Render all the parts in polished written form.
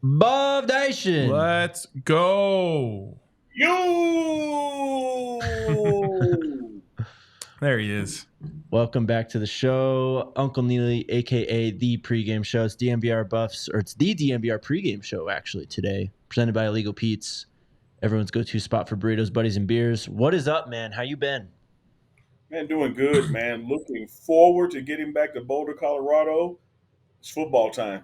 Buff Nation. Let's go. Yo! There he is. Welcome back to the show. Uncle Neely, a.k.a. The Pregame Show. It's DNVR Buffs, or it's the DNVR Pregame Show, actually, today. Presented by Illegal Pete's. Everyone's go-to spot for burritos, buddies, and beers. What is up, man? How you been? Man, doing good, man. Looking forward to getting back to Boulder, Colorado. It's football time.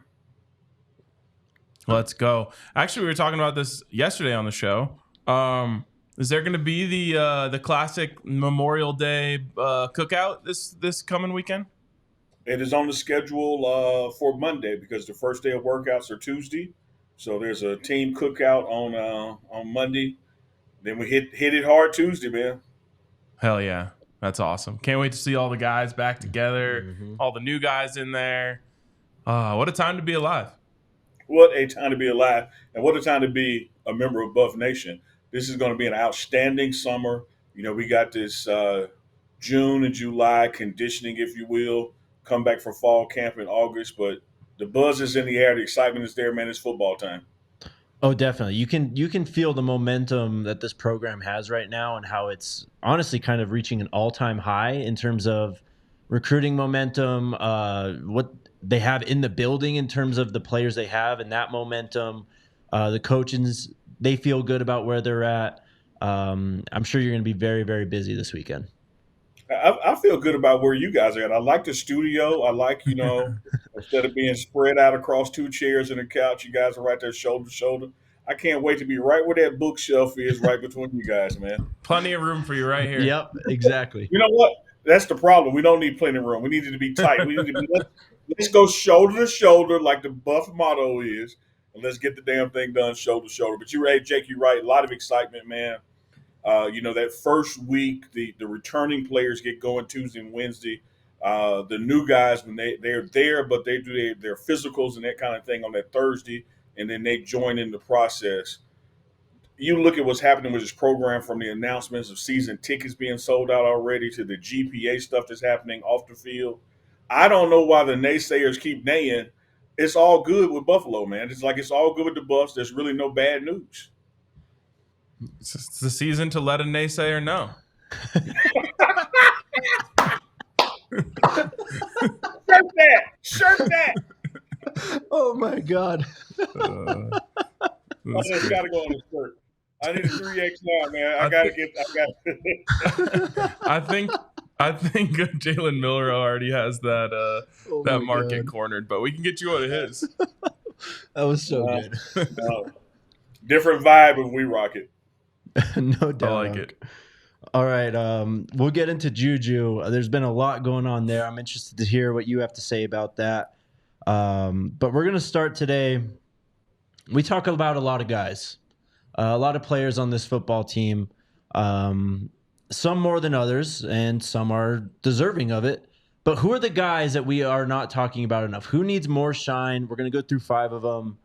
Let's go. Actually, we were talking about this yesterday on the show. Is there going to be the classic Memorial Day cookout this coming weekend? It is on the schedule for Monday because the first day of workouts are Tuesday. So there's a team cookout on Monday. Then we hit it hard Tuesday, man. Hell yeah. That's awesome. Can't wait to see all the guys back together, all the new guys in there. What a time to be alive. What a time to be alive, and what a time to be a member of Buff Nation. This is going to be an outstanding summer. You know, we got this June and July conditioning, if you will, come back for fall camp in August, but the buzz is in the air. The excitement is there, man. It's football time. Oh, definitely. You can feel the momentum that this program has right now and how it's honestly kind of reaching an all-time high in terms of recruiting momentum, what they have in the building in terms of the players they have and that momentum. The coaches, they feel good about where they're at. I'm sure you're going to be very, very busy this weekend. I feel good about where you guys are at. I like the studio. I like, instead of being spread out across two chairs and a couch, you guys are right there shoulder to shoulder. I can't wait to be right where that bookshelf is right between you guys, man. Plenty of room for you right here. Yep, exactly. You know what? That's the problem. We don't need plenty of room. We need it to be tight. We need to be let's go shoulder to shoulder like the Buff motto is, and let's get the damn thing done shoulder to shoulder. But Jake, you're right. A lot of excitement, man. That first week, the returning players get going Tuesday and Wednesday. The new guys, when they're there, but they do their physicals and that kind of thing on that Thursday, and then they join in the process. You look at what's happening with this program, from the announcements of season tickets being sold out already to the GPA stuff that's happening off the field. I don't know why the naysayers keep naying. It's all good with Buffalo, man. It's like it's all good with the Buffs. There's really no bad news. It's the season to let a naysayer know. Shirt that. Oh my God. I just gotta go on the shirt. I need a 3X now, man. I got I think Jalen Miller already has that market cornered, but we can get you one of his. That was so good. Different vibe if we rock it. No doubt. I like it. All right. We'll get into Juju. There's been a lot going on there. I'm interested to hear what you have to say about that. But we're going to start today. We talk about a lot of guys, a lot of players on this football team, some more than others, and some are deserving of it. But who are the guys that we are not talking about enough? Who needs more shine? We're going to go through 5 of them.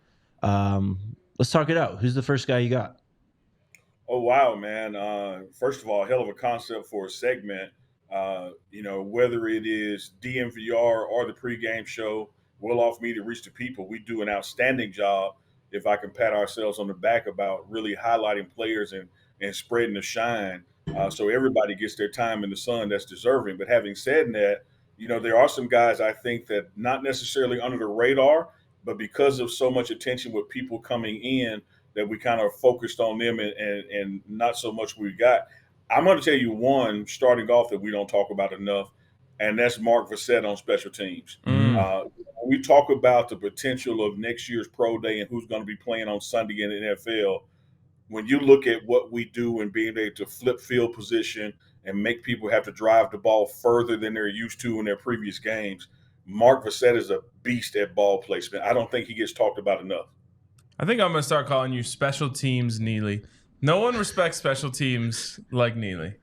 Let's talk it out. Who's the first guy you got? Oh, wow, man. First of all, hell of a concept for a segment. Whether it is DNVR or the pregame show, well off me to reach the people. We do an outstanding job, if I can pat ourselves on the back, about really highlighting players and spreading the shine, so everybody gets their time in the sun that's deserving. But having said that, there are some guys I think that not necessarily under the radar, but because of so much attention with people coming in, that we kind of focused on them and not so much we got. I'm going to tell you one starting off that we don't talk about enough, and that's Mark Vassett on special teams. We talk about the potential of next year's pro day and who's going to be playing on Sunday in the NFL. When you look at what we do and being able to flip field position and make people have to drive the ball further than they're used to in their previous games, Mark Vassett is a beast at ball placement. I don't think he gets talked about enough. I think I'm going to start calling you Special Teams Neely. No one respects special teams like Neely.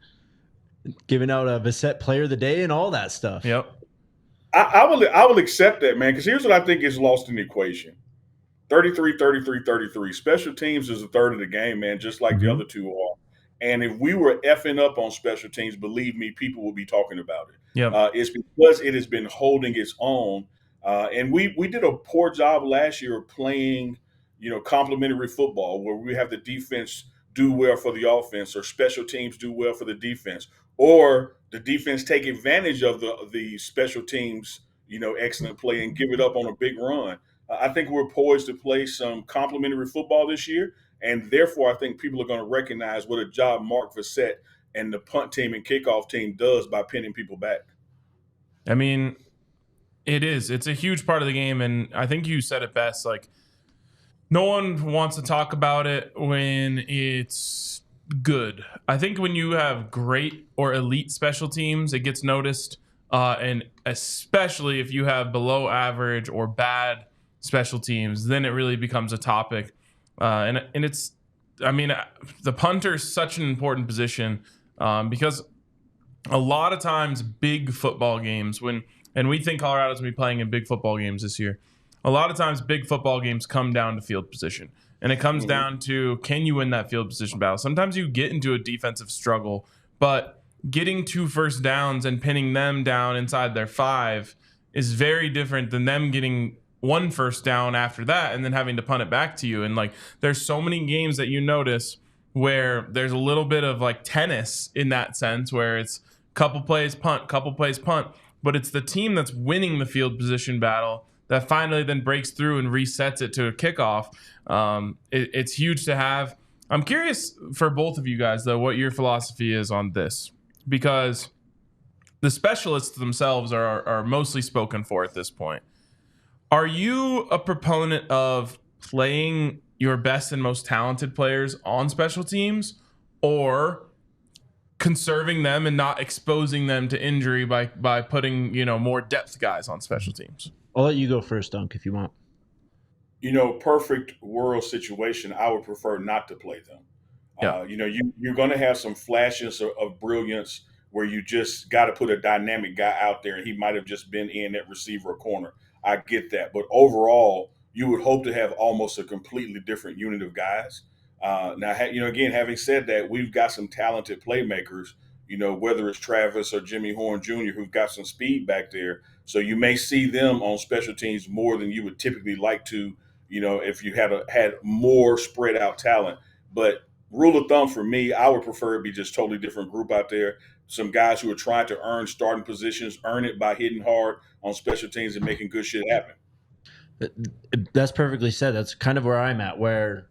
Giving out a Vassett Player of the Day and all that stuff. Yep. I will accept that, man, because here's what I think is lost in the equation. 33, 33, 33. Special teams is a third of the game, man, just like the other two are. And if we were effing up on special teams, believe me, people will be talking about it. Yep. It's because it has been holding its own. And we did a poor job last year of playing, complementary football where we have the defense do well for the offense, or special teams do well for the defense, or the defense take advantage of the special teams, excellent play and give it up on a big run. I think we're poised to play some complementary football this year, and therefore I think people are going to recognize what a job Mark Fassett and the punt team and kickoff team does by pinning people back. I mean, it is. It's a huge part of the game, and I think you said it best. Like, no one wants to talk about it when it's good. I think when you have great or elite special teams, it gets noticed, and especially if you have below average or bad special teams, then it really becomes a topic. And it's, I mean, the punter is such an important position because a lot of times big football games, and we think Colorado's going to be playing in big football games this year. A lot of times big football games come down to field position. And it comes down to, can you win that field position battle? Sometimes you get into a defensive struggle, but getting 2 first downs and pinning them down inside their 5 is very different than them getting 1 first down after that and then having to punt it back to you. And like, there's so many games that you notice where there's a little bit of like tennis in that sense, where it's couple plays punt, but it's the team that's winning the field position battle that finally then breaks through and resets it to a kickoff. It's huge to have. I'm curious for both of you guys, though, what your philosophy is on this, because the specialists themselves are mostly spoken for at this point. Are you a proponent of playing your best and most talented players on special teams, or conserving them and not exposing them to injury by putting, more depth guys on special teams? I'll let you go first, Dunk, if you want. Perfect world situation, I would prefer not to play them. Yeah. You're going to have some flashes of brilliance where you just got to put a dynamic guy out there, and he might have just been in at receiver or corner. I get that. But overall, you would hope to have almost a completely different unit of guys. Now, again, having said that, we've got some talented playmakers, whether it's Travis or Jimmy Horn Jr., who've got some speed back there. So you may see them on special teams more than you would typically like to, if you had more spread out talent. But rule of thumb for me, I would prefer it be just totally different group out there. Some guys who are trying to earn starting positions, earn it by hitting hard on special teams and making good shit happen. That's perfectly said. That's kind of where I'm at, where,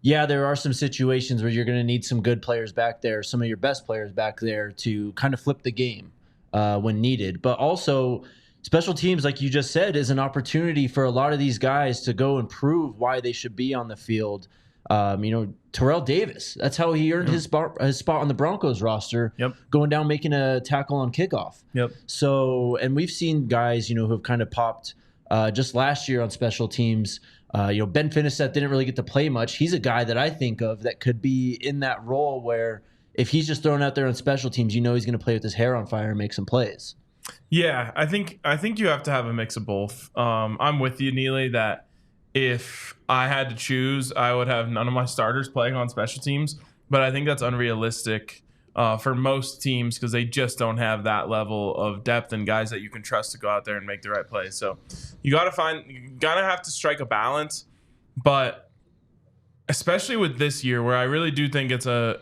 yeah, there are some situations where you're going to need some good players back there, some of your best players back there to kind of flip the game when needed. But also, special teams, like you just said, is an opportunity for a lot of these guys to go and prove why they should be on the field. Terrell Davis, that's how he earned his spot on the Broncos roster, going down making a tackle on kickoff. So, and we've seen guys, who have kind of popped just last year on special teams. Ben Finisett didn't really get to play much. He's a guy that I think of that could be in that role where if he's just thrown out there on special teams, he's going to play with his hair on fire and make some plays. Yeah, I think you have to have a mix of both. I'm with you, Neely, that if I had to choose, I would have none of my starters playing on special teams. But I think that's unrealistic for most teams because they just don't have that level of depth and guys that you can trust to go out there and make the right plays. So you gotta have to strike a balance. But especially with this year, where I really do think it's a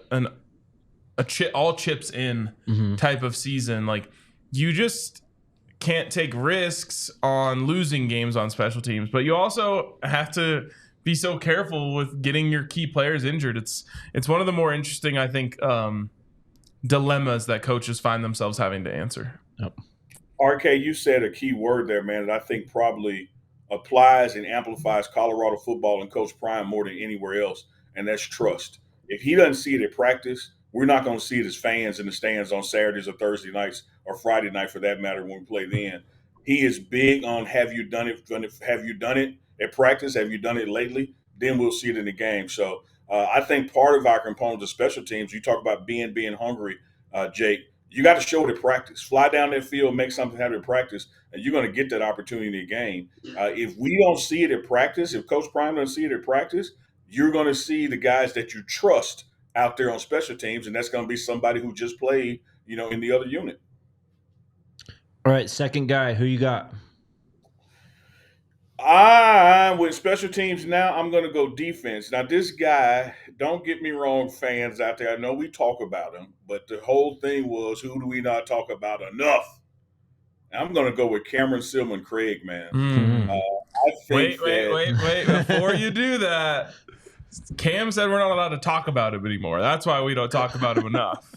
all chips in type of season, like you just can't take risks on losing games on special teams, but you also have to be so careful with getting your key players injured. It's one of the more interesting, I think, dilemmas that coaches find themselves having to answer. RK, you said a key word there, man, that I think probably applies and amplifies Colorado football and Coach Prime more than anywhere else, and that's trust. If he doesn't see it at practice, we're not going to see it as fans in the stands on Saturdays or Thursday nights or Friday night for that matter when we play then. He is big on have you done it at practice? Have you done it lately? Then we'll see it in the game. So I think part of our component of special teams, you talk about being hungry, Jake, you got to show it at practice. Fly down that field, make something happen at practice, and you're going to get that opportunity in the game. If we don't see it at practice, if Coach Prime doesn't see it at practice, you're going to see the guys that you trust out there on special teams, and that's going to be somebody who just played, in the other unit. All right, second guy, who you got? With special teams now, I'm going to go defense. Now, this guy, don't get me wrong, fans out there, I know we talk about him, but the whole thing was, who do we not talk about enough? I'm going to go with Cameron Silman Craig, man. I think Wait. Before you do that, Cam said we're not allowed to talk about him anymore. That's why we don't talk about him enough.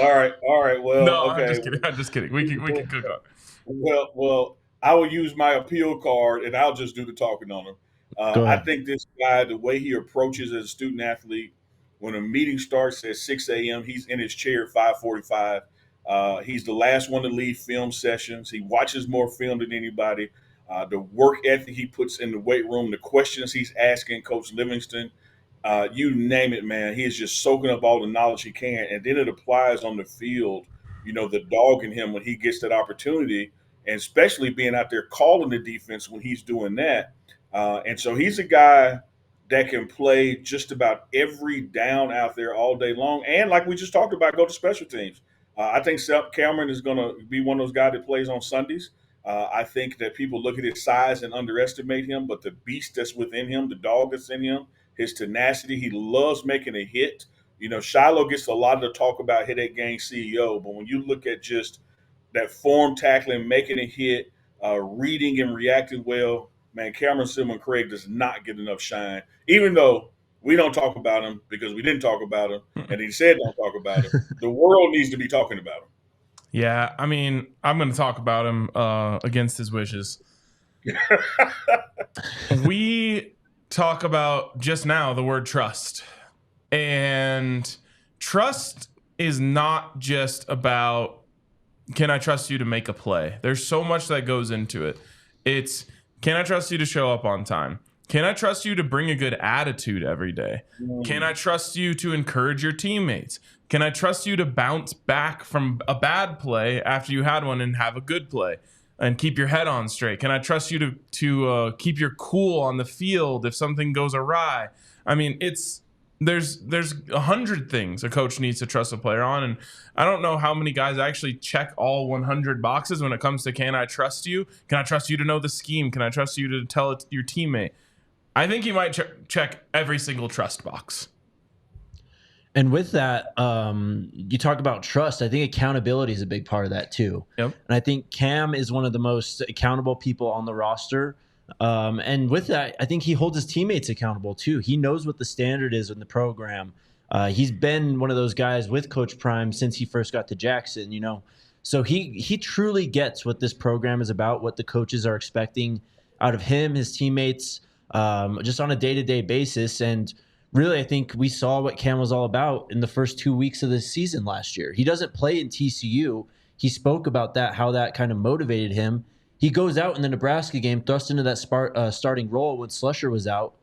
All right. Well, no, okay. I'm just kidding. We can cook on. Well, I will use my appeal card, and I'll just do the talking on him. I think this guy, the way he approaches as a student athlete, when a meeting starts at 6 a.m., he's in his chair at 5:45. He's the last one to leave film sessions. He watches more film than anybody. The work ethic he puts in the weight room, the questions he's asking Coach Livingston, you name it, man. He is just soaking up all the knowledge he can, and then it applies on the field. The dog in him when he gets that opportunity, and especially being out there calling the defense when he's doing that. And so he's a guy that can play just about every down out there all day long. And like we just talked about, go to special teams. I think Cameron is going to be one of those guys that plays on Sundays. I think that people look at his size and underestimate him, but the beast that's within him, the dog that's in him, his tenacity, he loves making a hit. Shiloh gets a lot of the talk about headache gang CEO, but when you look at just that form tackling, making a hit, reading and reacting well, man, Cameron Silman Craig does not get enough shine, even though we don't talk about him because we didn't talk about him, and he said don't talk about him. The world needs to be talking about him. Yeah, I mean, I'm going to talk about him against his wishes. We talk about just now the word trust. And trust is not just about, can I trust you to make a play? There's so much that goes into it. It's, can I trust you to show up on time? Can I trust you to bring a good attitude every day? Can I trust you to encourage your teammates? Can I trust you to bounce back from a bad play after you had one and have a good play and keep your head on straight? Can I trust you to keep your cool on the field if something goes awry? I mean, there's 100 things a coach needs to trust a player on, and I don't know how many guys actually check all 100 boxes when it comes to, can I trust you? Can I trust you to know the scheme? Can I trust you to tell it your teammate? I think he might check every single trust box. And with that, you talk about trust. I think accountability is a big part of that too. Yep. And I think Cam is one of the most accountable people on the roster. And with that, I think he holds his teammates accountable too. He knows what the standard is in the program. He's been one of those guys with Coach Prime since he first got to Jackson, So he truly gets what this program is about, what the coaches are expecting out of him, his teammates, just on a day-to-day basis. And really, I think we saw what Cam was all about in the first 2 weeks of the season last year. He doesn't play in TCU. He spoke about that, how that kind of motivated him. He goes out in the Nebraska game, thrust into that starting role when Slusher was out.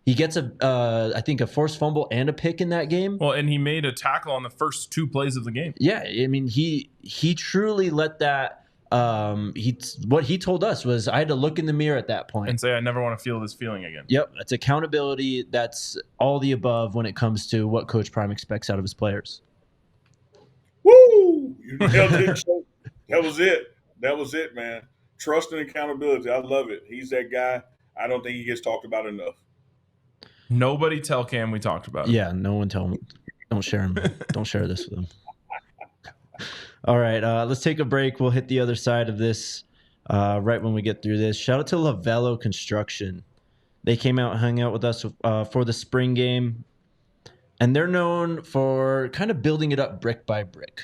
He gets I think a forced fumble and a pick in that game. Well, and he made a tackle on the first 2 plays of the game. Yeah, I mean, he truly let that. What he told us was, I had to look in the mirror at that point and say, I never want to feel this feeling again. Yep, that's accountability. That's all the above when it comes to what Coach Prime expects out of his players. Woo! You nailed it. That was it, man. Trust and accountability. I love it. He's that guy. I don't think he gets talked about enough. Nobody tell Cam we talked about him. Yeah, no one tell him. Don't share him. Don't share this with him. All right, let's take a break. We'll hit the other side of this right when we get through this. Shout out to Volo Construction. They came out and hung out with us for the spring game, and they're known for kind of building it up brick by brick.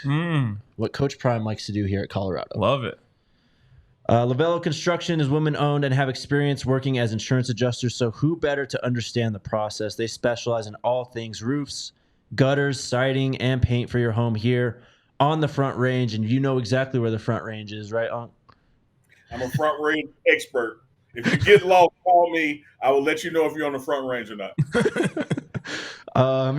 What Coach Prime likes to do here at Colorado. Love it. Volo Construction is women-owned and have experience working as insurance adjusters, so who better to understand the process? They specialize in all things roofs, gutters, siding, and paint for your home here on the Front Range, and you know exactly where the Front Range is, right, Unc? I'm a Front Range expert. If you get lost, call me. I will let you know if you're on the Front Range or not.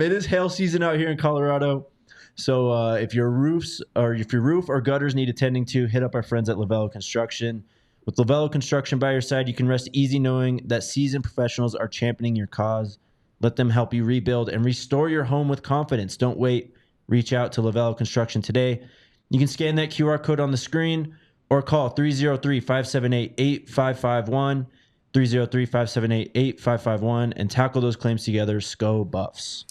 It is hail season out here in Colorado, so if your roof or gutters need attending to, hit up our friends at Volo Construction. With Volo Construction by your side, you can rest easy knowing that seasoned professionals are championing your cause. Let them help you rebuild and restore your home with confidence. Don't wait. Reach out to Volo Construction today. You can scan that QR code on the screen or call 303-578-8551. 303-578-8551, and tackle those claims together. SCO Buffs.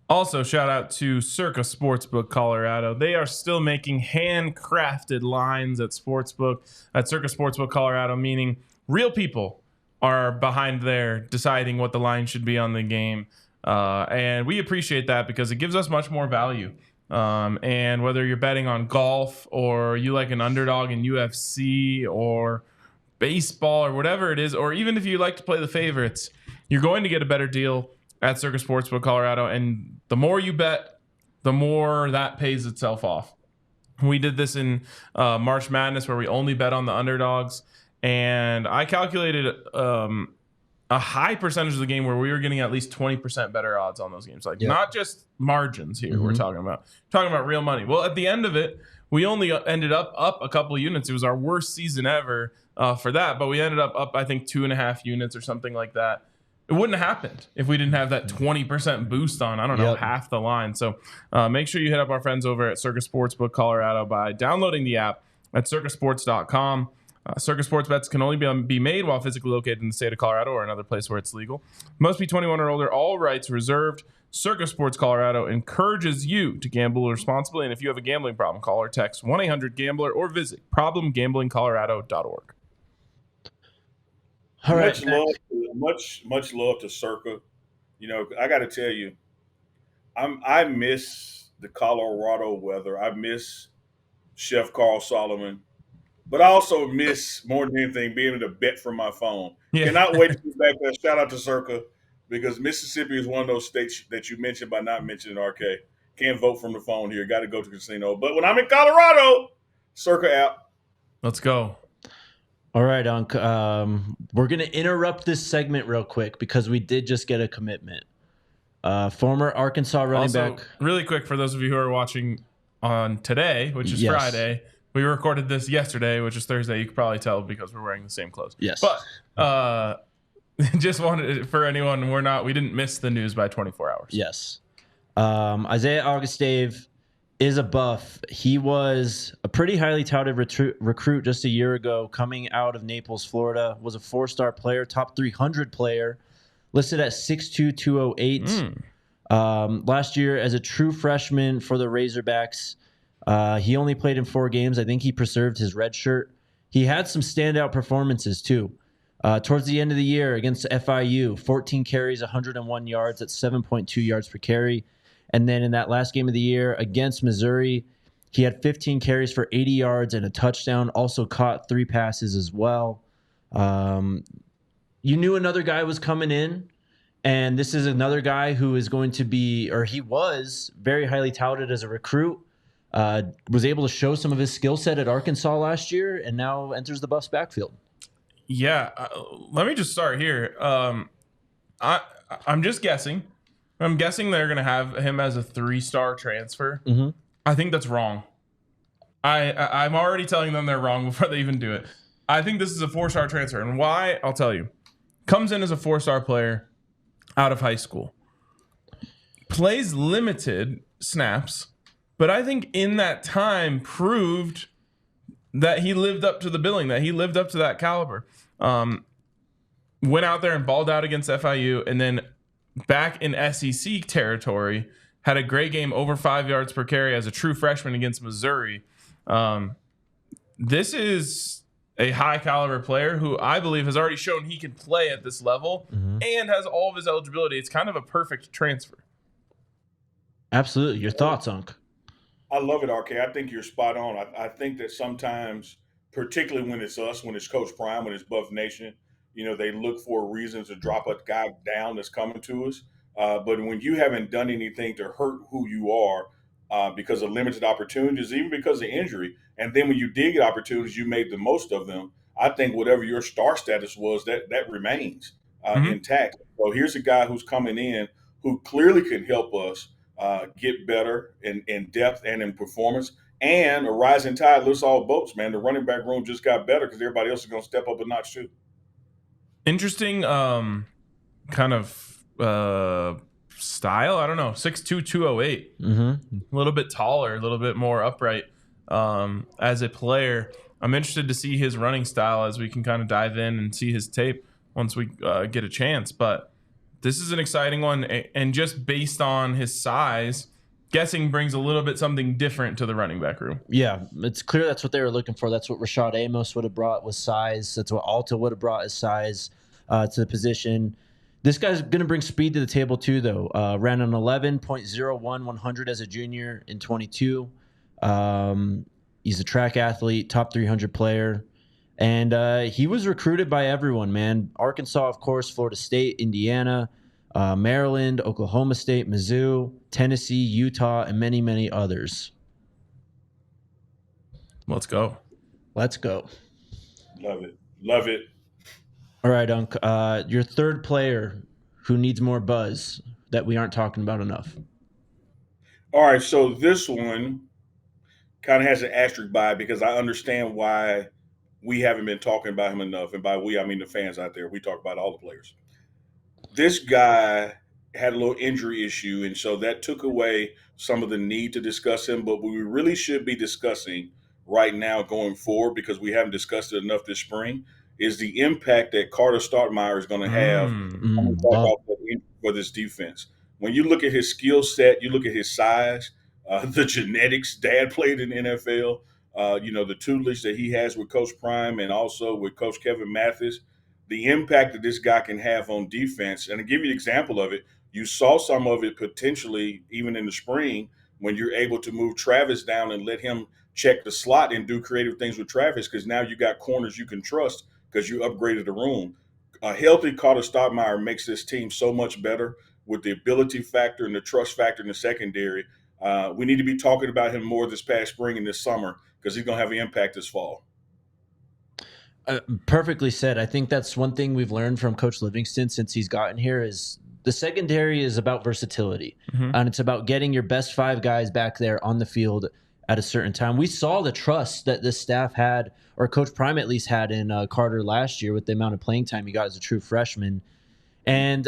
Also, shout out to Circa Sportsbook Colorado. They are still making handcrafted lines at Circa Sportsbook Colorado, meaning real people are behind there deciding what the line should be on the game. And we appreciate that because it gives us much more value. And whether you're betting on golf or you like an underdog in UFC or baseball or whatever it is, or even if you like to play the favorites, you're going to get a better deal at Circa Sportsbook Colorado. And the more you bet, the more that pays itself off. We did this in March Madness where we only bet on the underdogs. And I calculated a high percentage of the game where we were getting at least 20% better odds on those games. Not just margins here we're talking about real money. Well, at the end of it, we only ended up a couple of units. It was our worst season ever for that, but we ended up I think 2.5 units or something like that. It wouldn't have happened if we didn't have that 20% boost on, half the line. So make sure you hit up our friends over at Circa Sportsbook Colorado by downloading the app at circasports.com. Circa Sports bets can only be made while physically located in the state of Colorado or another place where it's legal. Must be 21 or older. All rights reserved. Circa Sports Colorado encourages you to gamble responsibly. And if you have a gambling problem, call or text 1-800-GAMBLER or visit problemgamblingcolorado.org. All right. Much love to Circa. I got to tell you, I miss the Colorado weather. I miss Chef Carl Solomon, but I also miss more than anything being able to bet from my phone. Yeah. Cannot wait to be back there. Shout out to Circa because Mississippi is one of those states that you mentioned by not mentioning RK. Can't vote from the phone here. Got to go to the casino. But when I'm in Colorado, Circa app. Let's go. All right, Unc. We're going to interrupt this segment real quick because we did just get a commitment. Former Arkansas running back. Really quick, for those of you who are watching on today, which is Friday, we recorded this yesterday, which is Thursday. You can probably tell because we're wearing the same clothes. Yes. But just wanted, for anyone, we didn't miss the news by 24 hours. Yes. Isaiah Augustave is a Buff. He was a pretty highly touted recruit just a year ago, coming out of Naples, Florida. Was a 4-star player, top 300 player, listed at 6'2", 208. Last year, as a true freshman for the Razorbacks, he only played in 4 games. I think he preserved his red shirt. He had some standout performances too. Towards the end of the year against FIU, 14 carries, 101 yards at 7.2 yards per carry. And then in that last game of the year against Missouri, he had 15 carries for 80 yards and a touchdown, also caught 3 passes as well. You knew another guy was coming in, and this is another guy who is going to be, or he was, very highly touted as a recruit, was able to show some of his skill set at Arkansas last year, and now enters the Buffs backfield. Yeah, let me just start here. I'm just guessing. I'm guessing they're going to have him as a 3-star transfer. Mm-hmm. I think that's wrong. I'm already telling them they're wrong before they even do it. I think this is a 4-star transfer. And why? I'll tell you. Comes in as a 4-star player out of high school. Plays limited snaps. But I think in that time proved that he lived up to the billing, that he lived up to that caliber. Went out there and balled out against FIU, and then back in SEC territory, had a great game, over 5 yards per carry as a true freshman against Missouri. This is a high caliber player who I believe has already shown he can play at this level and has all of his eligibility. It's kind of a perfect transfer. Absolutely. Your thoughts, Unc? I love it, RK. I think you're spot on. I think that sometimes, particularly when it's us, when it's Coach Prime, when it's Buff Nation, they look for reasons to drop a guy down that's coming to us. But when you haven't done anything to hurt who you are because of limited opportunities, even because of injury, and then when you did get opportunities, you made the most of them, I think whatever your star status was, that remains intact. So here's a guy who's coming in who clearly can help us get better in depth and in performance. And a rising tide lifts all boats, man. The running back room just got better because everybody else is going to step up a notch too. Interesting kind of style. I don't know. 6'2", 208. A little bit taller, a little bit more upright as a player. I'm interested to see his running style as we can kind of dive in and see his tape. once we get a chance. But this is an exciting one, and just based on his size, guessing brings a little bit something different to the running back room. Yeah, it's clear that's what they were looking for. That's what Rashad Amos would have brought, was size. That's what Alta would have brought, is size to the position. This guy's going to bring speed to the table too, though. Ran an 11.01 100 as a junior in 22. He's a track athlete, top 300 player. And he was recruited by everyone, man. Arkansas, of course, Florida State, Indiana, Maryland, Oklahoma State, Mizzou, Tennessee, Utah, and many, many others. Let's go. Let's go. Love it. Love it. All right, Unc. Your third player who needs more buzz that we aren't talking about enough. All right, so this one kind of has an asterisk by it because I understand why we haven't been talking about him enough. And by we, I mean the fans out there. We talk about all the players. This guy had a little injury issue, and so that took away some of the need to discuss him. But we really should be discussing right now going forward, because we haven't discussed it enough this spring, is the impact that Carter Stoudemire is going to have for this defense. When you look at his skill set, you look at his size, the genetics. Dad played in the NFL. The tutelage that he has with Coach Prime and also with Coach Kevin Mathis, the impact that this guy can have on defense. And to give you an example of it, you saw some of it potentially even in the spring when you're able to move Travis down and let him check the slot and do creative things with Travis, because now you got corners you can trust because you upgraded the room. A healthy Carter Stoudemire makes this team so much better with the ability factor and the trust factor in the secondary. We need to be talking about him more this past spring and this summer, because he's going to have an impact this fall. Perfectly said. I think that's one thing we've learned from Coach Livingston since he's gotten here is the secondary is about versatility. And it's about getting your best 5 guys back there on the field at a certain time. We saw the trust that this staff had, or Coach Prime at least had, in Carter last year with the amount of playing time he got as a true freshman. And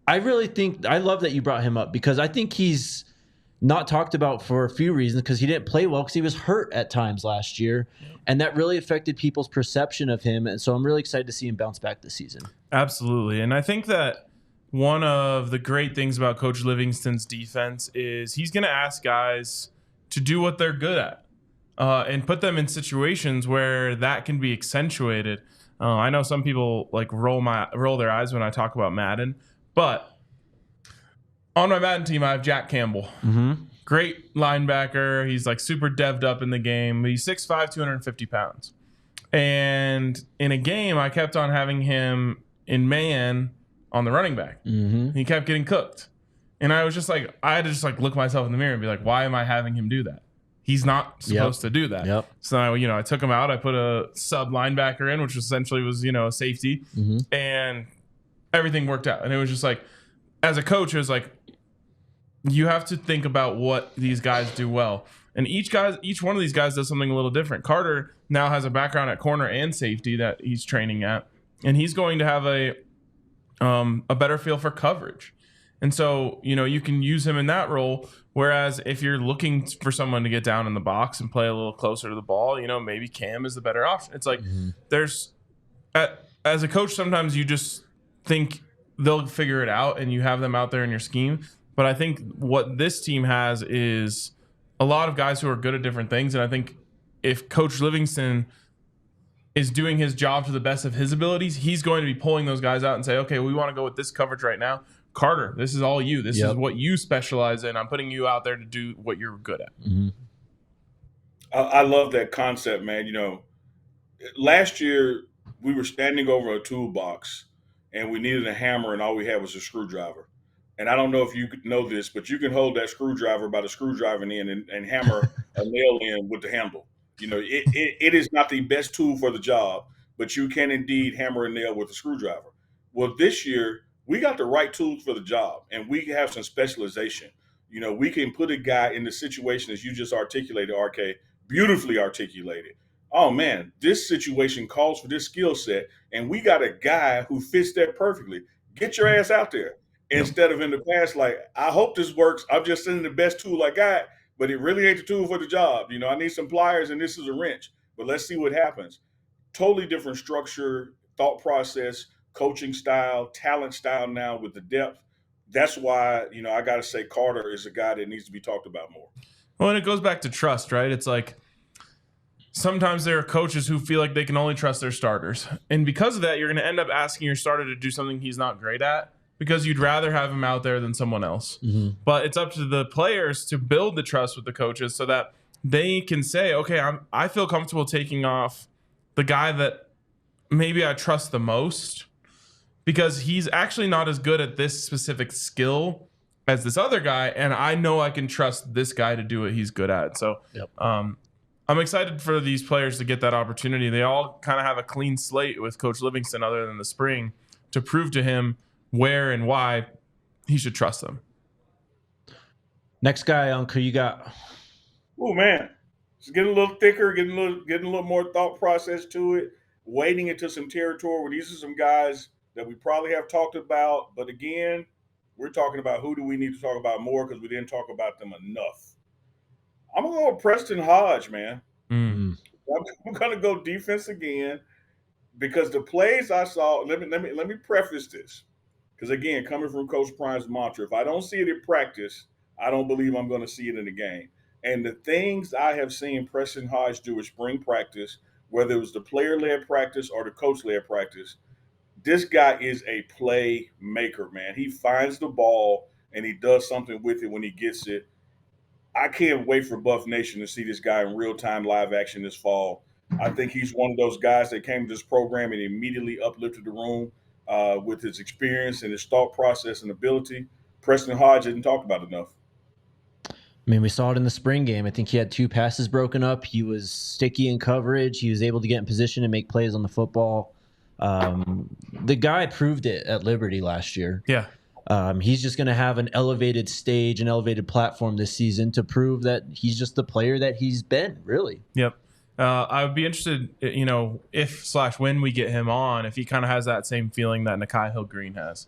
I really think, I love that you brought him up, because I think he's not talked about for a few reasons, because he didn't play well because he was hurt at times last year. And that really affected people's perception of him. And so I'm really excited to see him bounce back this season. Absolutely. And I think that one of the great things about Coach Livingston's defense is he's going to ask guys to do what they're good at and put them in situations where that can be accentuated. I know some people like roll their eyes when I talk about Madden, but on my Madden team, I have Jack Campbell. Great linebacker. He's like super devved up in the game. He's 6'5", 250 pounds. And in a game, I kept on having him in man on the running back. He kept getting cooked. And I was just like, I had to just like look myself in the mirror and be like, why am I having him do that? He's not supposed to do that. So, I took him out. I put a sub linebacker in, which essentially was, a safety. And everything worked out. And it was just like, as a coach, it was like, you have to think about what these guys do well. And each one of these guys does something a little different. Carter now has a background at corner and safety that he's training at. And he's going to have a better feel for coverage. And so, you can use him in that role. Whereas if you're looking for someone to get down in the box and play a little closer to the ball, maybe Cam is the better option. It's like as a coach, sometimes you just think they'll figure it out and you have them out there in your scheme. But I think what this team has is a lot of guys who are good at different things. And I think if Coach Livingston is doing his job to the best of his abilities, he's going to be pulling those guys out and say, okay, we want to go with this coverage right now. Carter, this is all you. This is what you specialize in. I'm putting you out there to do what you're good at. I love that concept, man. Last year we were standing over a toolbox and we needed a hammer and all we had was a screwdriver. And I don't know if you know this, but you can hold that screwdriver by the screwdriver end and hammer a nail in with the handle. It is not the best tool for the job, but you can indeed hammer a nail with a screwdriver. Well, this year, we got the right tools for the job, and we have some specialization. We can put a guy in the situation as you just articulated, RK, beautifully articulated. Oh, man, this situation calls for this skill set, and we got a guy who fits that perfectly. Get your ass out there. Instead of in the past, like, I hope this works. I'm just sending the best tool I got, but it really ain't the tool for the job. I need some pliers and this is a wrench, but let's see what happens. Totally different structure, thought process. coaching style, talent style now with the depth. That's why, I got to say Carter is a guy that needs to be talked about more. Well, and it goes back to trust, right? It's like sometimes there are coaches who feel like they can only trust their starters. And because of that, you're going to end up asking your starter to do something he's not great at because you'd rather have him out there than someone else. Mm-hmm. But it's up to the players to build the trust with the coaches so that they can say, okay, I feel comfortable taking off the guy that maybe I trust the most because he's actually not as good at this specific skill as this other guy, and I know I can trust this guy to do what he's good at. So I'm excited for these players to get that opportunity. They all kind of have a clean slate with Coach Livingston other than the spring to prove to him where and why he should trust them. Next guy, Uncle, you got? Oh, man. It's getting a little thicker, getting a little more thought process to it, wading into some territory where these are some guys that we probably have talked about. But again, we're talking about who do we need to talk about more because we didn't talk about them enough. I'm going to go with Preston Hodge, man. Mm-hmm. I'm going to go defense again because the plays I saw, let me preface this. Because, again, coming from Coach Prime's mantra, if I don't see it in practice, I don't believe I'm going to see it in the game. And the things I have seen Preston Hodge do at spring practice, whether it was the player-led practice or the coach-led practice, this guy is a playmaker, man. He finds the ball and he does something with it when he gets it. I can't wait for Buff Nation to see this guy in real-time live action this fall. I think he's one of those guys that came to this program and immediately uplifted the room with his experience and his thought process and ability. Preston Hodge isn't talked about enough. I mean, we saw it in the spring game. I think he had 2 passes broken up. He was sticky in coverage. He was able to get in position and make plays on the football. The guy proved it at Liberty last year. Yeah. He's just going to have an elevated stage, an elevated platform this season to prove that he's just the player that he's been, really. Yep. I would be interested, if/when we get him on, if he kind of has that same feeling that Nakai Hill-Green has,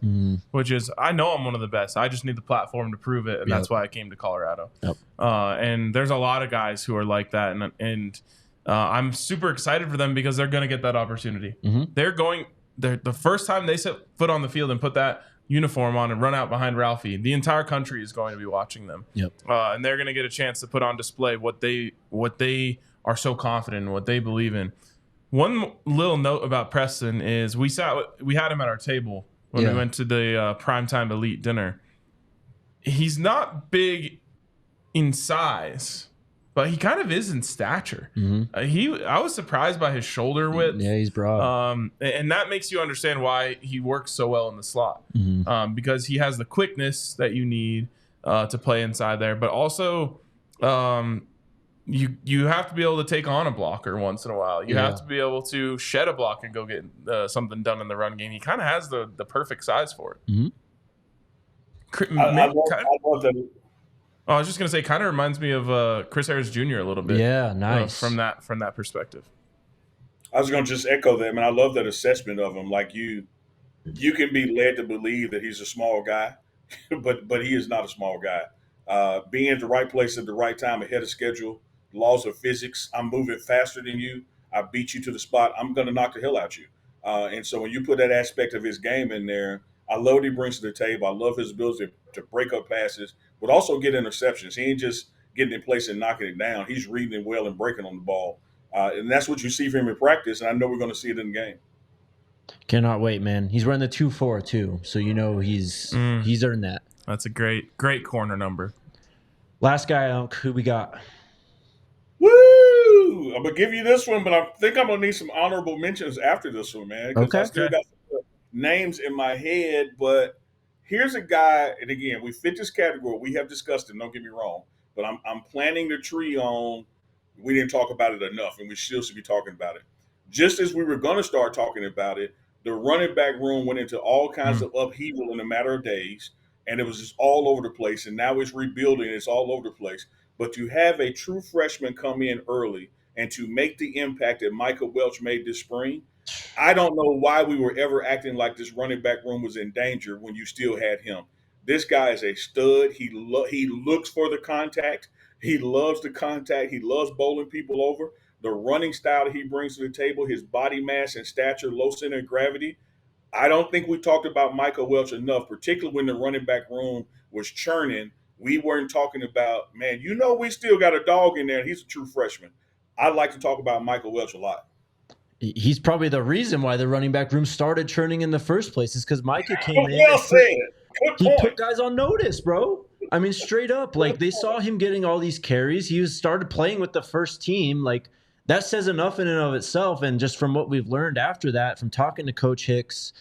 which is, I know I'm one of the best. I just need the platform to prove it, and that's why I came to Colorado. Yep. And there's a lot of guys who are like that, and I'm super excited for them because they're going to get that opportunity. The first time they set foot on the field and put that uniform on and run out behind Ralphie, the entire country is going to be watching them. Yep. And they're going to get a chance to put on display what they are so confident in, what they believe in. One little note about Preston is we had him at our table when we went to the Primetime Elite dinner. He's not big in size, but he kind of is in stature. I was surprised by his shoulder width. Yeah, he's broad. And that makes you understand why he works so well in the slot, because he has the quickness that you need to play inside there, but also you have to be able to take on a blocker once in a while. You have to be able to shed a block and go get something done in the run game. He kind of has the perfect size for it. I love that. I was just gonna say, kind of reminds me of Chris Harris Jr. a little bit. Yeah, nice. From that perspective. I was gonna just echo that, man. I love that assessment of him. Like you can be led to believe that he's a small guy, but he is not a small guy. Being at the right place at the right time, ahead of schedule. Laws of physics. I'm moving faster than you. I beat you to the spot. I'm gonna knock the hell out you. And so when you put that aspect of his game in there, I love what he brings to the table. I love his ability to break up passes, but also get interceptions. He ain't just getting in place and knocking it down. He's reading it well and breaking on the ball. And that's what you see from him in practice, and I know we're going to see it in the game. Cannot wait, man. He's running the 2.4 too, so he's earned that. That's a great corner number. Last guy, who we got? Woo! I'm going to give you this one, but I think I'm going to need some honorable mentions after this one, man. Okay. I still got some names in my head, but here's a guy, and again, we fit this category. We have discussed it, don't get me wrong, but I'm planting the tree on, we didn't talk about it enough, and we still should be talking about it. Just as we were going to start talking about it, the running back room went into all kinds of upheaval in a matter of days, and it was just all over the place, and now it's rebuilding, it's all over the place. But to have a true freshman come in early and to make the impact that Michael Welch made this spring, I don't know why we were ever acting like this running back room was in danger when you still had him. This guy is a stud. He looks for the contact. He loves the contact. He loves bowling people over. The running style that he brings to the table, his body mass and stature, low center of gravity. I don't think we talked about Michael Welch enough, particularly when the running back room was churning. We weren't talking about, man, we still got a dog in there, and he's a true freshman. I like to talk about Michael Welch a lot. He's probably the reason why the running back room started churning in the first place, is because Micah came in. Well said. Good He point. put guys on notice, bro. I mean, straight up. Like, they saw him getting all these carries. He started playing with the first team. Like, that says enough in and of itself. And just from what we've learned after that, from talking to Coach Hicks,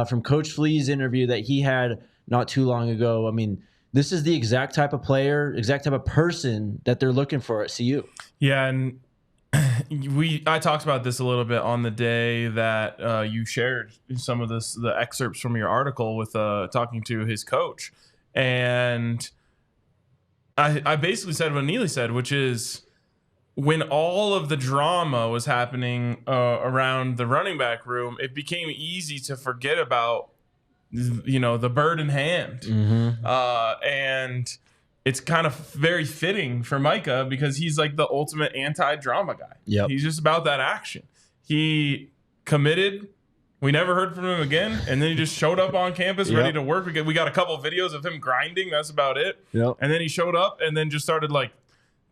from Coach Flea's interview that he had not too long ago, I mean, this is the exact type of player, exact type of person that they're looking for at CU. Yeah, and I talked about this a little bit on the day that you shared some of the excerpts from your article with talking to his coach, and I basically said what Neely said, which is when all of the drama was happening around the running back room, it became easy to forget about the bird in hand, and it's kind of very fitting for Micah because he's like the ultimate anti-drama guy. Yep. He's just about that action. He committed. We never heard from him again. And then he just showed up on campus ready to work. We got a couple of videos of him grinding. That's about it. Yep. And then he showed up and then just started like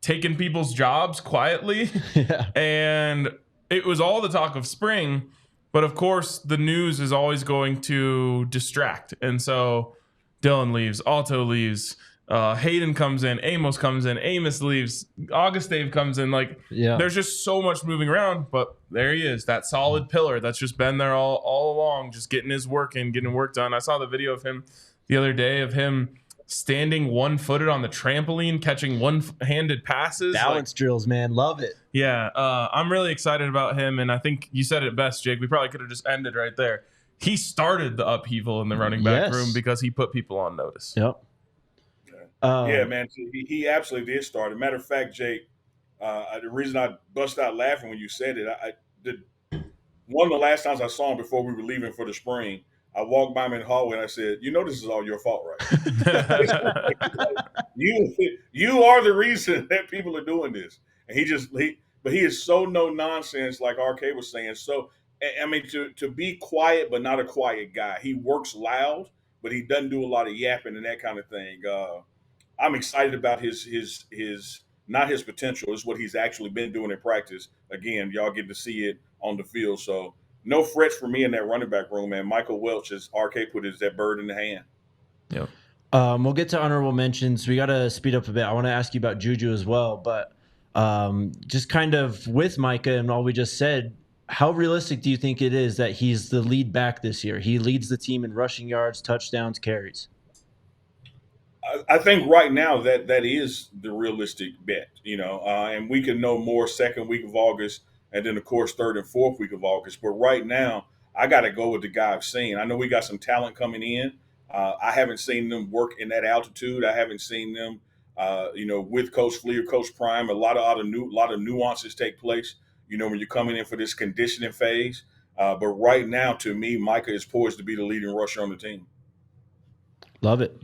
taking people's jobs quietly. Yeah. And it was all the talk of spring. But of course, the news is always going to distract. And so Dylan leaves, Alto leaves, Hayden comes in, Amos comes in, Amos leaves, Augustave comes in. Like, there's just so much moving around, but there he is, that solid pillar that's just been there all along, just getting his work in, getting work done. I saw the video of him the other day of him standing one-footed on the trampoline, catching one-handed passes. Balance drills, man. Love it. Yeah, I'm really excited about him, and I think you said it best, Jake. We probably could have just ended right there. He started the upheaval in the running back room because he put people on notice. Yep. Yeah, man, he absolutely did start. As a matter of fact, Jake, the reason I bust out laughing when you said it, I did. One of the last times I saw him before we were leaving for the spring, I walked by him in the hallway and I said, this is all your fault, right? you are the reason that people are doing this. And but he is so no nonsense, like RK was saying. So, I mean, to be quiet, but not a quiet guy. He works loud, but he doesn't do a lot of yapping and that kind of thing. I'm excited about his not his potential, is what he's actually been doing in practice. Again, y'all get to see it on the field. So no frets for me in that running back room, man. Michael Welch, as RK put it, is that bird in the hand. Yep. We'll get to honorable mentions. We got to speed up a bit. I want to ask you about Juju as well, but just kind of with Micah and all we just said, how realistic do you think it is that he's the lead back this year? He leads the team in rushing yards, touchdowns, carries. I think right now that is the realistic bet, and we can know more second week of August, and then of course third and fourth week of August. But right now, I got to go with the guy I've seen. I know we got some talent coming in. I haven't seen them work in that altitude. I haven't seen them, with Coach Flea or Coach Prime. A lot of nuances take place, when you're coming in for this conditioning phase. But right now, to me, Micah is poised to be the leading rusher on the team. Love it.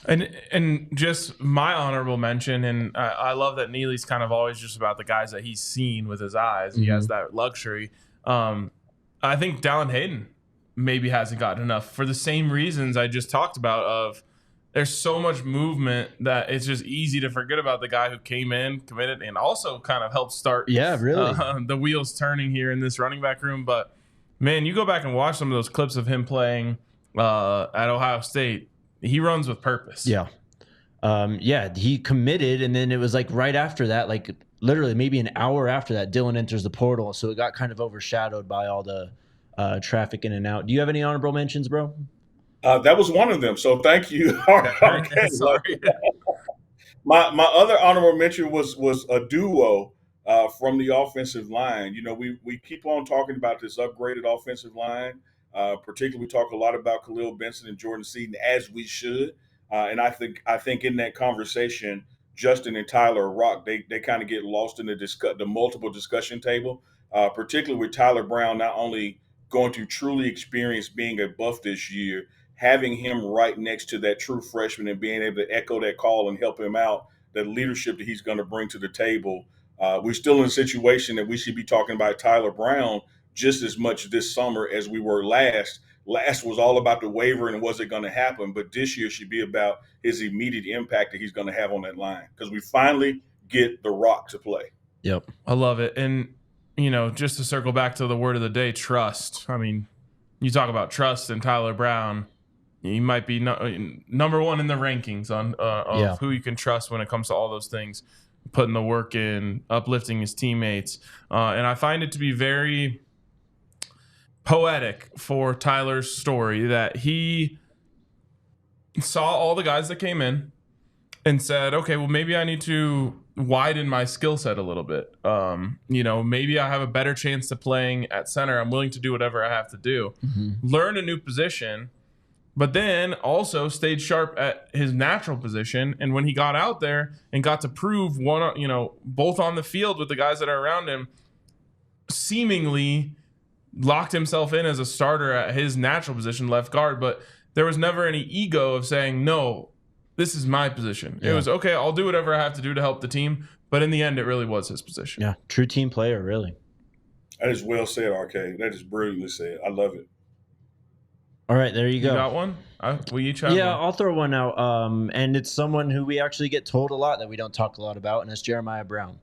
And just my honorable mention, and I love that Neely's kind of always just about the guys that he's seen with his eyes. He has that luxury. I think Dallin Hayden maybe hasn't gotten enough for the same reasons I just talked about, of there's so much movement that it's just easy to forget about the guy who came in, committed, and also kind of helped start the wheels turning here in this running back room. But, man, you go back and watch some of those clips of him playing at Ohio State. He runs with purpose. Yeah. He committed, and then it was like right after that, like literally maybe an hour after that, Dylan enters the portal. So it got kind of overshadowed by all the traffic in and out. Do you have any honorable mentions, bro? That was one of them. So thank you. Okay. Sorry. My other honorable mention was a duo from the offensive line. We keep on talking about this upgraded offensive line. Particularly, we talk a lot about Khalil Benson and Jordan Seaton, as we should. And I think in that conversation, Justin and Tyler Rock, they kind of get lost in the multiple discussion table, particularly with Tyler Brown not only going to truly experience being a Buff this year, having him right next to that true freshman and being able to echo that call and help him out, the leadership that he's going to bring to the table. We're still in a situation that we should be talking about Tyler Brown just as much this summer as we were last. last was all about the waiver and was it going to happen, but this year should be about his immediate impact that he's going to have on that line because we finally get the rock to play. Yep. I love it. And, just to circle back to the word of the day, trust. I mean, you talk about trust and Tyler Brown. He might be number one in the rankings of who you can trust when it comes to all those things, putting the work in, uplifting his teammates. And I find it to be very poetic for Tyler's story that he saw all the guys that came in and said, okay, well, maybe I need to widen my skill set a little bit. Maybe I have a better chance to playing at center. I'm willing to do whatever I have to do. Learn a new position, but then also stayed sharp at his natural position. And when he got out there and got to prove both on the field with the guys that are around him, seemingly locked himself in as a starter at his natural position, left guard. But there was never any ego of saying, no, this is my position. Yeah. It was, okay, I'll do whatever I have to do to help the team. But in the end, it really was his position. Yeah, true team player, really. That is well said, RK. That is brilliantly said. I love it. All right, there you go. You got one? We each have one. I'll throw one out. And it's someone who we actually get told a lot that we don't talk a lot about, and it's Jeremiah Brown.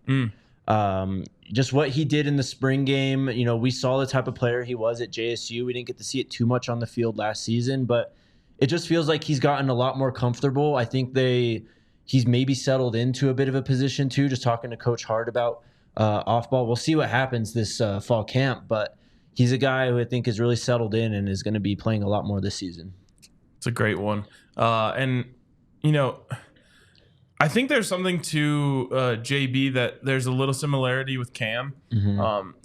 Just what he did in the spring game. We saw the type of player he was at JSU. We didn't get to see it too much on the field last season, but it just feels like he's gotten a lot more comfortable. I think he's maybe settled into a bit of a position too, just talking to Coach Hart about off ball. We'll see what happens this fall camp, but he's a guy who I think is really settled in and is going to be playing a lot more this season. It's a great one. I think there's something to JB that there's a little similarity with Cam.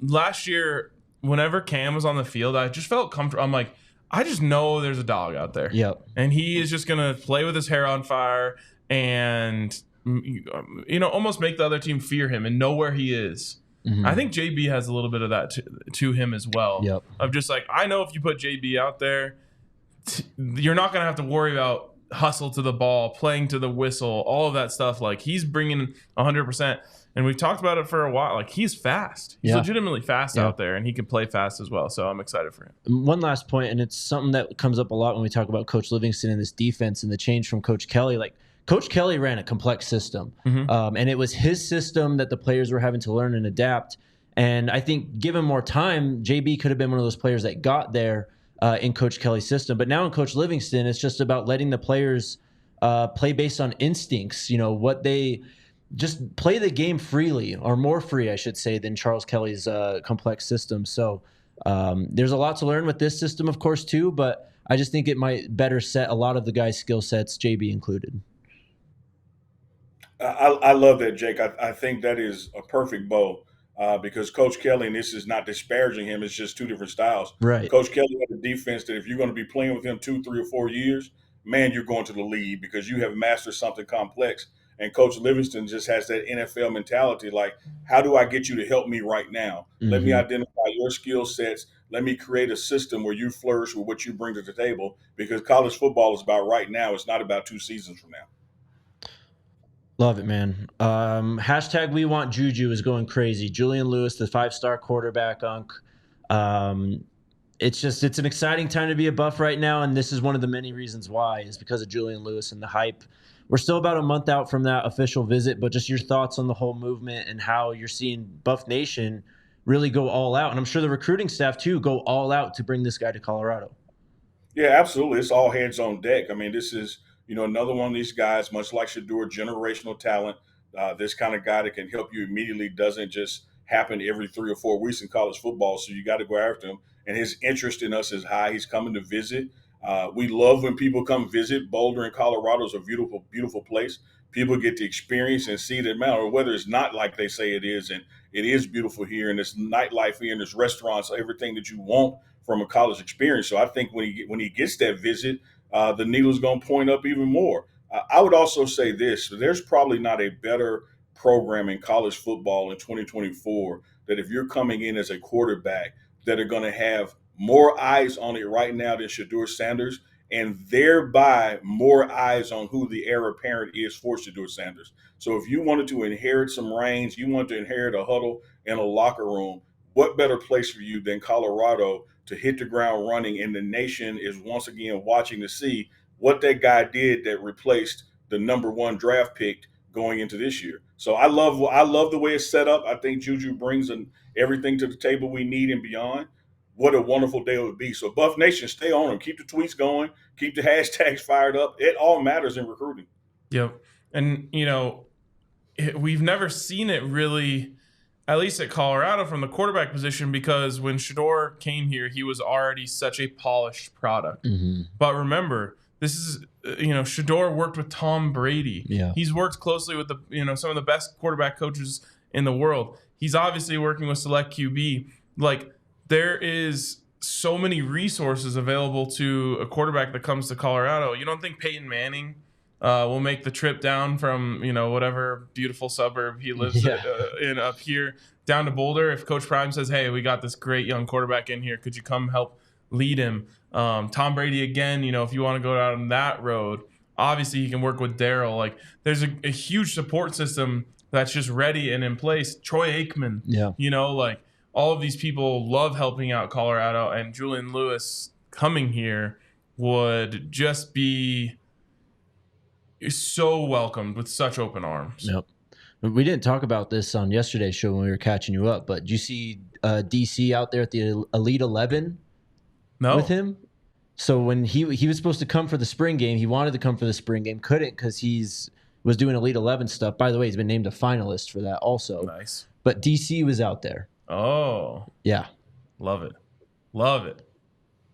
Last year, whenever Cam was on the field, I just felt comfortable. I'm like, I just know there's a dog out there. Yep. And he is just going to play with his hair on fire and, almost make the other team fear him and know where he is. I think JB has a little bit of that to him as well. Yep. Of just like, I know if you put JB out there, you're not going to have to worry about hustle to the ball, playing to the whistle, all of that stuff. Like, he's bringing 100%. And we've talked about it for a while. Like, he's fast. He's legitimately fast out there, and he can play fast as well. So I'm excited for him. One last point, and it's something that comes up a lot when we talk about Coach Livingston and this defense and the change from Coach Kelly. Like, Coach Kelly ran a complex system, and it was his system that the players were having to learn and adapt. And I think given more time, JB could have been one of those players that got there in Coach Kelly's system. But now in Coach Livingston, it's just about letting the players play based on instincts, what they – just play the game freely, or more free, I should say, than Charles Kelly's complex system. So there's a lot to learn with this system, of course, too, but I just think it might better set a lot of the guys' skill sets, JB included. I love that, Jake. I think that is a perfect bow because Coach Kelly, and this is not disparaging him, it's just two different styles. Right. Coach Kelly had a defense that if you're going to be playing with him 2, 3, or 4 years, man, you're going to the lead because you have mastered something complex. And Coach Livingston just has that NFL mentality, like, how do I get you to help me right now? Let me identify your skill sets. Let me create a system where you flourish with what you bring to the table, because college football is about right now. It's not about 2 seasons from now. Love it, man. Hashtag We Want Juju is going crazy. Julian Lewis, the 5-star quarterback, it's an exciting time to be a Buff right now, and this is one of the many reasons why, is because of Julian Lewis and the hype. We're still about a month out from that official visit, but just your thoughts on the whole movement and how you're seeing Buff Nation really go all out. And I'm sure the recruiting staff, too, go all out to bring this guy to Colorado. Yeah, absolutely. It's all hands on deck. I mean, this is, another one of these guys, much like Shedeur, generational talent. This kind of guy that can help you immediately, doesn't just happen every 3 or 4 weeks in college football. So you got to go after him. And his interest in us is high. He's coming to visit. We love when people come visit. Boulder in Colorado is a beautiful, beautiful place. People get to experience and see the amount, or whether it's not like they say it is, and it is beautiful here, and there's nightlife here, and there's restaurants, everything that you want from a college experience. So I think when he gets that visit, the needle's going to point up even more. I would also say this: there's probably not a better program in college football in 2024 that if you're coming in as a quarterback that are going to have more eyes on it right now than Shedeur Sanders, and thereby more eyes on who the heir apparent is for Shedeur Sanders. So if you wanted to inherit some reins, you wanted to inherit a huddle and a locker room, what better place for you than Colorado to hit the ground running, and the nation is once again watching to see what that guy did that replaced the number one draft pick going into this year. So I love the way it's set up. I think Juju brings everything to the table we need and beyond. What a wonderful day it would be. So Buff Nation, stay on them. Keep the tweets going. Keep the hashtags fired up. It all matters in recruiting. Yep. And, we've never seen it really, at least at Colorado, from the quarterback position, because when Shedeur came here, he was already such a polished product. Mm-hmm. But remember, this is, Shedeur worked with Tom Brady. Yeah. He's worked closely with some of the best quarterback coaches in the world. He's obviously working with Select QB. Like, there is so many resources available to a quarterback that comes to Colorado. You don't think Peyton Manning will make the trip down from, whatever beautiful suburb he lives in up here down to Boulder if Coach Prime says, hey, we got this great young quarterback in here. Could you come help lead him? Tom Brady, again, if you want to go down that road, obviously he can work with Darryl. Like, there's a huge support system that's just ready and in place. Troy Aikman, all of these people love helping out Colorado, and Julian Lewis coming here would just be so welcomed with such open arms. Yep. We didn't talk about this on yesterday's show when we were catching you up, but did you see DC out there at the Elite 11 with him? So when he was supposed to come for the spring game, he wanted to come for the spring game, couldn't because was doing Elite 11 stuff. By the way, he's been named a finalist for that also. Nice. But DC was out there. Oh. Yeah. Love it. Love it.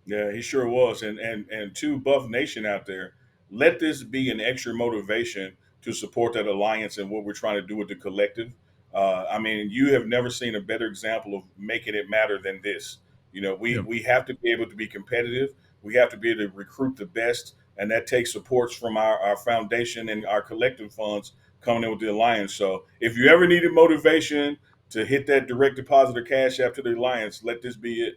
Yeah, he sure was. And to Buff Nation out there, let this be an extra motivation to support that alliance and what we're trying to do with the collective. You have never seen a better example of making it matter than this. We have to be able to be competitive. We have to be able to recruit the best, and that takes supports from our foundation and our collective funds coming in with the alliance. So if you ever needed motivation to hit that direct deposit or cash app to the alliance, let this be it.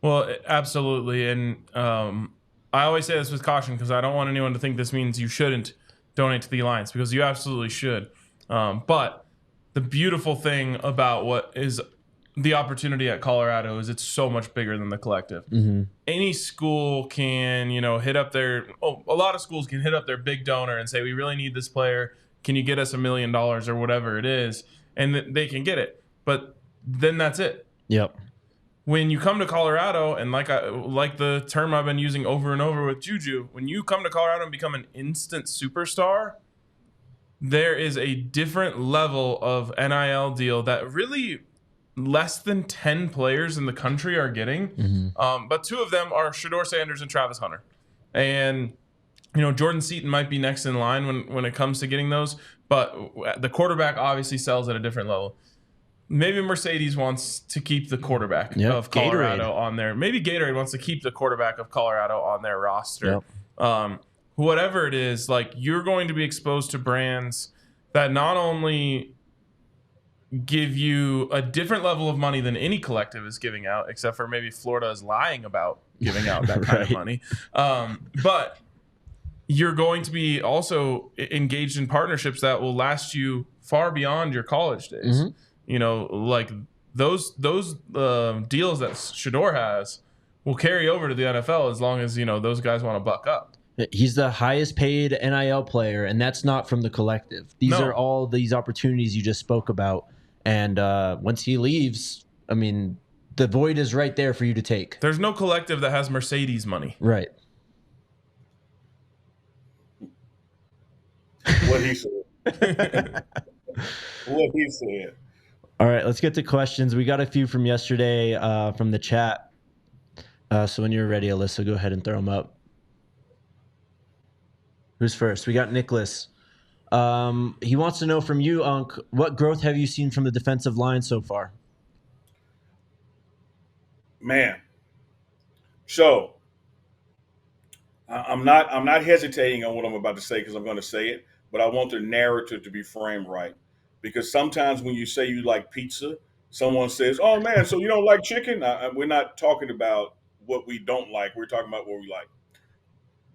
Well, absolutely. And I always say this with caution because I don't want anyone to think this means you shouldn't donate to the alliance, because you absolutely should. But the beautiful thing about what is the opportunity at Colorado is it's so much bigger than the collective. Mm-hmm. Any school can, hit up a lot of schools can hit up their big donor and say, we really need this player. Can you get us $1 million or whatever it is? And they can get it. But then that's it. Yep. When you come to Colorado, and like the term I've been using over and over with Juju, when you come to Colorado and become an instant superstar, there is a different level of NIL deal that really less than 10 players in the country are getting. Mm-hmm. But two of them are Shedeur Sanders and Travis Hunter. And, Jordan Seaton might be next in line when it comes to getting those. But the quarterback obviously sells at a different level. Maybe Mercedes wants to keep the quarterback of Colorado on there. Maybe Gatorade wants to keep the quarterback of Colorado on their roster. Yep. Whatever it is, like, you're going to be exposed to brands that not only give you a different level of money than any collective is giving out, except for maybe Florida is lying about giving out that kind of money. But you're going to be also engaged in partnerships that will last you far beyond your college days. Mm-hmm. Like those deals that Shedeur has will carry over to the NFL as long as, those guys want to buck up. He's the highest paid NIL player, and that's not from the collective. These are all these opportunities you just spoke about. And once he leaves, the void is right there for you to take. There's no collective that has Mercedes money. Right. What he said. What he said. All right, let's get to questions. We got a few from yesterday from the chat. So when you're ready, Alyssa, go ahead and throw them up. Who's first? We got Nicholas. He wants to know from you, Unc, what growth have you seen from the defensive line so far? Man. So I'm not hesitating on what I'm about to say because I'm going to say it, but I want the narrative to be framed right. Because sometimes when you say you like pizza, someone says, oh, man, so you don't like chicken? We're not talking about what we don't like. We're talking about what we like.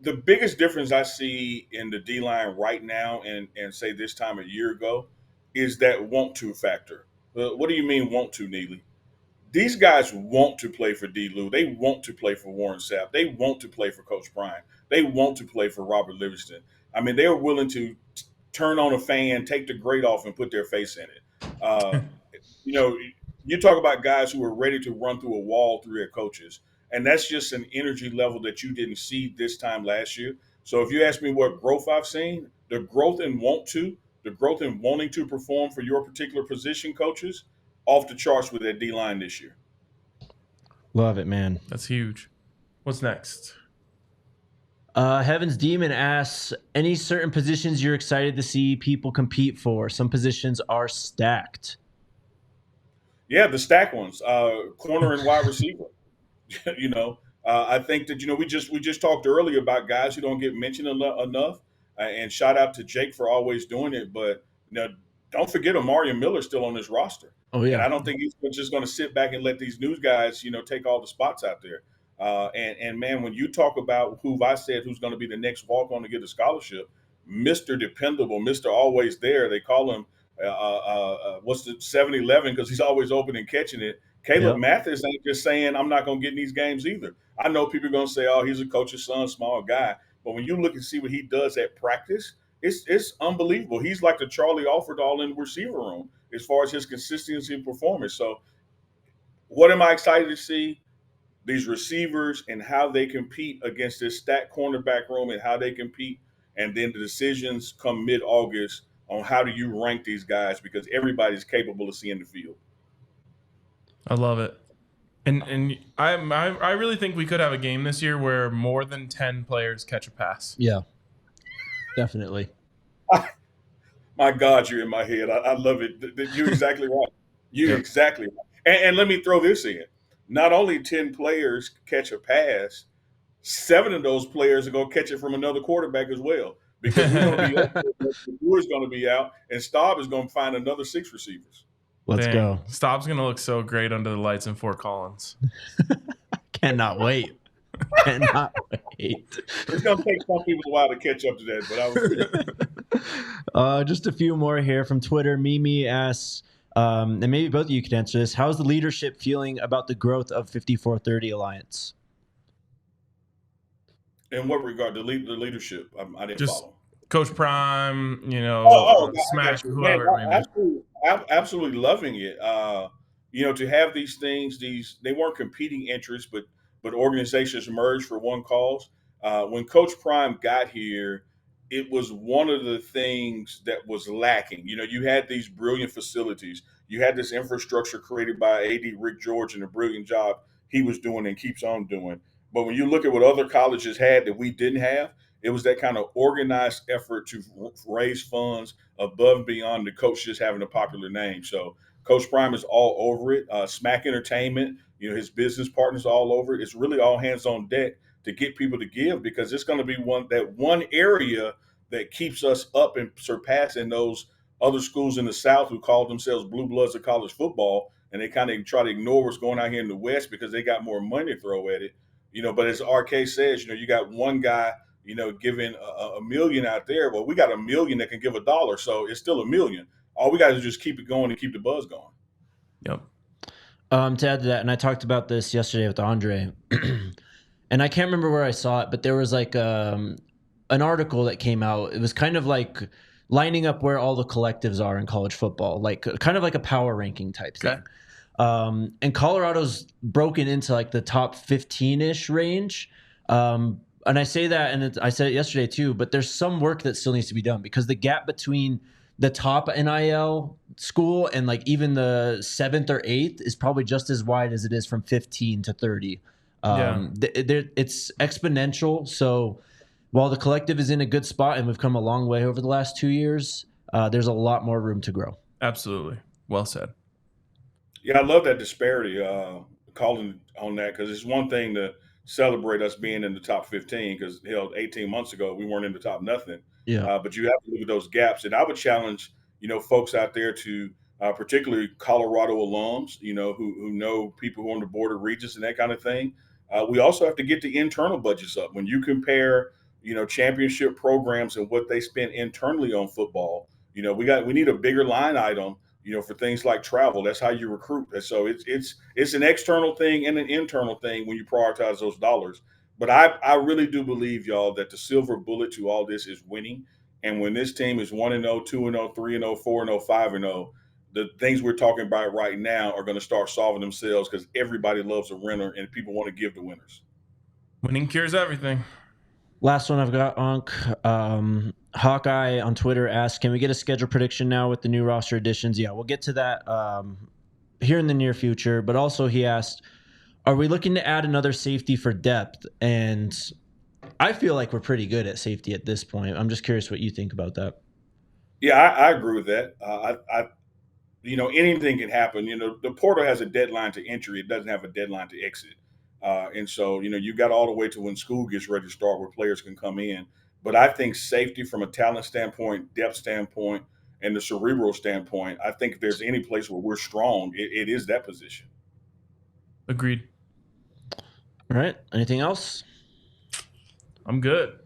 The biggest difference I see in the D-line right now and say this time a year ago is that want to factor. What do you mean want to, Neely? these guys want to play for D. Lou. They want to play for Warren Sapp. They want to play for Coach Prime. They want to play for Robert Livingston. I mean, they're willing to turn on a fan, take the grate off, and put their face in it. You know, you talk about guys who are ready to run through a wall through their coaches, and that's just an energy level that you didn't see this time last year. So if you ask me what growth I've seen, the growth in the growth in wanting to perform for your particular position, coaches, off the charts with that D line this year. Love it, man. That's huge. What's next? Heaven's Demon asks, any certain positions you're excited to see people compete for? Some positions are stacked. Yeah, the stack ones, corner and wide receiver. I think that we just talked earlier about guys who don't get mentioned enough, and shout out to Jake for always doing it. But don't forget Amari Miller's still on this roster. Oh yeah, and I don't think he's just going to sit back and let these news guys take all the spots out there. And man, when you talk about who I said who's going to be the next walk on to get a scholarship, Mr. Dependable, Mr. Always There. They call him what's the 7-11 because he's always open and catching it. Caleb Mathis ain't just saying I'm not going to get in these games either. I know people are going to say, oh, he's a coach's son, small guy. But when you look and see what he does at practice, it's unbelievable. He's like the Charlie Offerdahl in the receiver room as far as his consistency and performance. So what am I excited to see? These receivers and how they compete against this stacked cornerback room and how they compete. And then the decisions come mid-August on how do you rank these guys because everybody's capable of seeing the field. I love it. And I really think we could have a game this year where more than 10 players catch a pass. Yeah, definitely. My God, you're in my head. I love it. You're exactly right. You're exactly right. And let me throw this in. Not only 10 players catch a pass, 7 of those players are going to catch it from another quarterback as well. Because we're going to be up, Brewer's going to be out, and Staub is going to find another 6 receivers. Let's go. Staub's going to look so great under the lights in Fort Collins. Cannot wait. Cannot wait. It's going to take some people a while to catch up to that, but I was just a few more here from Twitter. Mimi asks, and maybe both of you could answer this, how's the leadership feeling about the growth of 5430 Alliance? In what regard? The leadership? I didn't follow. Coach Prime, Smack, whoever. Absolutely loving it. To have these things, they weren't competing interests, but organizations merged for one cause. When Coach Prime got here, it was one of the things that was lacking. You had these brilliant facilities. You had this infrastructure created by AD Rick George and the brilliant job he was doing and keeps on doing. But when you look at what other colleges had that we didn't have, it was that kind of organized effort to raise funds above and beyond the coach just having a popular name. So Coach Prime is all over it. Smack Entertainment, his business partners all over it. It's really all hands on deck to get people to give because it's going to be one area that keeps us up and surpassing those other schools in the South who call themselves blue bloods of college football, and they kind of try to ignore what's going on here in the West because they got more money to throw at it. But as RK says, you got one guy, giving a million out there. Well, we got $1 million that can give $1, so it's still $1 million. All we got to do is just keep it going and keep the buzz going. Yep. To add to that, and I talked about this yesterday with Andre, and I can't remember where I saw it, but there was like an article that came out. It was kind of like lining up where all the collectives are in college football, like kind of like a power ranking type thing. And Colorado's broken into like the top 15-ish range. And I say that, and I said it yesterday too, but there's some work that still needs to be done because the gap between the top NIL school and like even the 7th or 8th is probably just as wide as it is from 15 to 30. It's exponential. So while the collective is in a good spot and we've come a long way over the last 2 years, there's a lot more room to grow. Absolutely. Well said. Yeah, I love that disparity, calling on that, because it's one thing to celebrate us being in the top 15 because, 18 months ago, we weren't in the top nothing. Yeah. But you have to look at those gaps. And I would challenge, folks out there to, particularly Colorado alums, who know people who are on the board of regents and that kind of thing. We also have to get the internal budgets up. When you compare, championship programs and what they spend internally on football, we need a bigger line item, for things like travel. That's how you recruit. And so it's an external thing and an internal thing when you prioritize those dollars. But I really do believe, y'all, that the silver bullet to all this is winning. And when this team is 1-0, 2-0, 3-0, 4-0, 5-0, the things we're talking about right now are going to start solving themselves because everybody loves a winner and people want to give to winners. Winning cures everything. Last one I've got, Unc. Hawkeye on Twitter asked, can we get a schedule prediction now with the new roster additions? Yeah, we'll get to that here in the near future. But also he asked, are we looking to add another safety for depth? And I feel like we're pretty good at safety at this point. I'm just curious what you think about that. Yeah, I agree with that. Anything can happen. The portal has a deadline to entry. It doesn't have a deadline to exit. And so, you got all the way to when school gets ready to start where players can come in. But I think safety from a talent standpoint, depth standpoint, and the cerebral standpoint, I think if there's any place where we're strong, it is that position. Agreed. All right. Anything else? I'm good.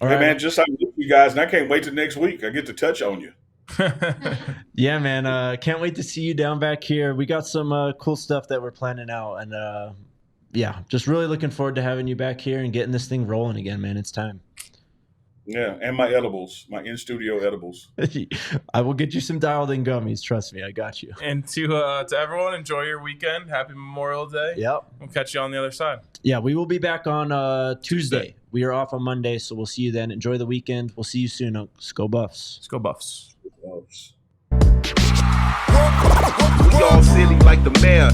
All right, man, just like you guys, and I can't wait till next week. I get to touch on you. Yeah, man. Can't wait to see you down back here. We got some cool stuff that we're planning out. And yeah, just really looking forward to having you back here and getting this thing rolling again, man. It's time. Yeah, and my edibles, my in-studio edibles. I will get you some dialed-in gummies. Trust me, I got you. And to everyone, enjoy your weekend. Happy Memorial Day. Yep. We'll catch you on the other side. Yeah, we will be back on Tuesday. We are off on Monday, so we'll see you then. Enjoy the weekend. We'll see you soon. Let's go Buffs. Let's go Buffs. We all silly like the mayor.